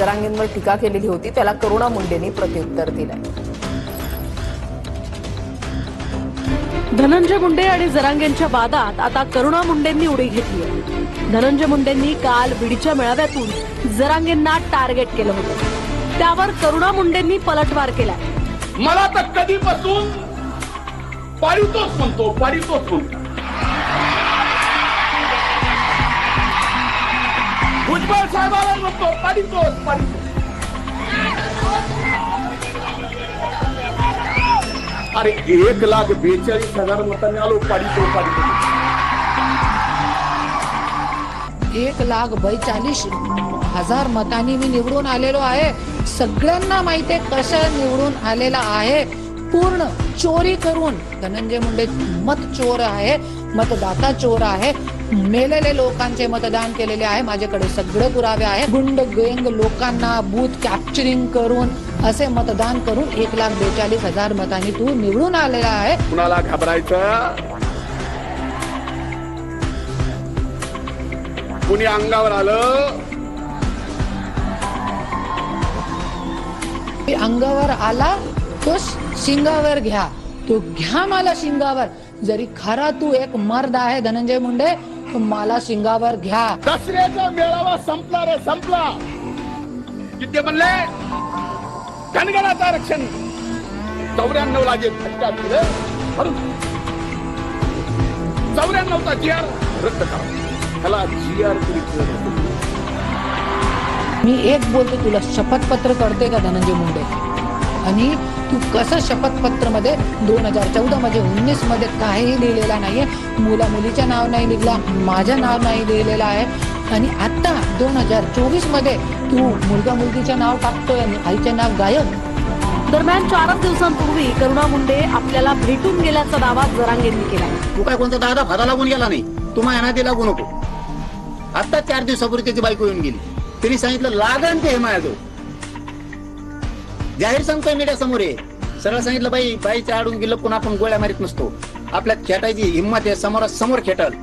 जरांगेंवर टीका केलेली होती त्याला करुणा मुंडेंनी प्रत्युत्तर दिलंय. धनंजय मुंडे आणि जरांगेंच्या वादात आता करुणा मुंडेंनी उडी घेतली आहे. धनंजय मुंडेंनी काल बीडच्या मेळाव्यातून जरांगेंना टार्गेट केलं होतं. त्यावर करुणा मुंडेंनी पलटवार केलाय. मला तर कधीपासून पारितोष म्हणतो. भुजबळ साहेबाला म्हणतो पारितोष. अरे 1,42,000 मतांनी आलो पारितोष. 1,42,000 मतांनी मी निवडून आलेलो आहे. सगळ्यांना माहिती आहे कसं निवडून आलेला आहे. पूर्ण चोरी करून धनंजय मुंडे मत चोर आहे, मतदाता चोर आहे. मेलेले लोकांचे मतदान केलेले आहे. माझ्याकडे सगळे पुरावे आहे. गुंड गँग लोकांना बूथ कॅप्चरिंग करून असे मतदान करून 1,42,000 मतांनी तू निवडून आलेला आहे. कुणाला घाबरायचं? कुणी अंगावर आलं? अंगावर आला तो शिंगावर घ्या. तो घ्या मला शिंगावर. जरी खरा तू एक मर्द आहे धनंजय मुंडे, तर मला शिंगावर घ्या. दसऱ्याचा मेळावा संपला रे, संपला. किती म्हणले? धनगराचं आरक्षण 94 ला जे फटका दिले, 94चा GR रद्द करा. त्याला GR मी एक बोलते तुला, शपथपत्र करते का धनंजय मुंडे? आणि तू कसं शपथपत्र मध्ये 2014 मध्ये 19 मध्ये काहीही लिहिलेला नाहीये. मुला मुलीचं नाव नाही लिहिला, माझं नाव नाही लिहिलेलं आहे. आणि आता 2024 मध्ये तू मुलगा मुलगीचं नाव टाकतोय आणि आईचं नाव गायब. दरम्यान 4 दिवसांपूर्वी करुणा मुंडे आपल्याला भेटून गेल्याचा दावा जरांगेंनी केला. तू काय कोणता दादा फादा लागून गेला नाही, तुम्हाला यांना ते लागू नको. आता 4 दिवसापूर्वी त्याची बायको येऊन गेली. त्यांनी सांगितलं लागण ते हे माझ्याजवळ. जाहीर सांगतोय मीडिया समोर आहे. सरळ सांगितलं बाईच्या आडून गेलं पण आपण गोळ्या मारीत नसतो. आपल्या खेटायची हिंमत आहे, समोरासमोर खेटल.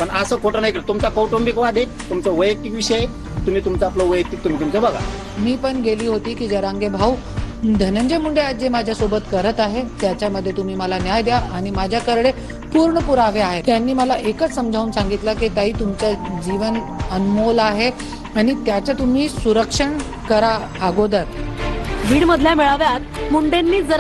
पण असं खोटं नाही. तुमचा कौटुंबिक वाद आहे, तुमचा वैयक्तिक विषय आहे. तुम्ही तुमचं आपलं वैयक्तिक तुम्ही तुमचं बघा. मी पण गेली होती की जरांगे भाऊ, धनंजय मुंडे आज जे माझ्यासोबत करत आहे त्याच्यामध्ये तुम्ही मला न्याय द्या. आणि माझ्याकडे पूर्ण पुरावे आहेत. त्यांनी मला एकच समजावून सांगितलं की ताई तुमचं जीवन अनमोल आहे आणि त्याचं तुम्ही सुरक्षण करा अगोदर. बीड मधल्या मेळाव्यात मुंडेंनी जरा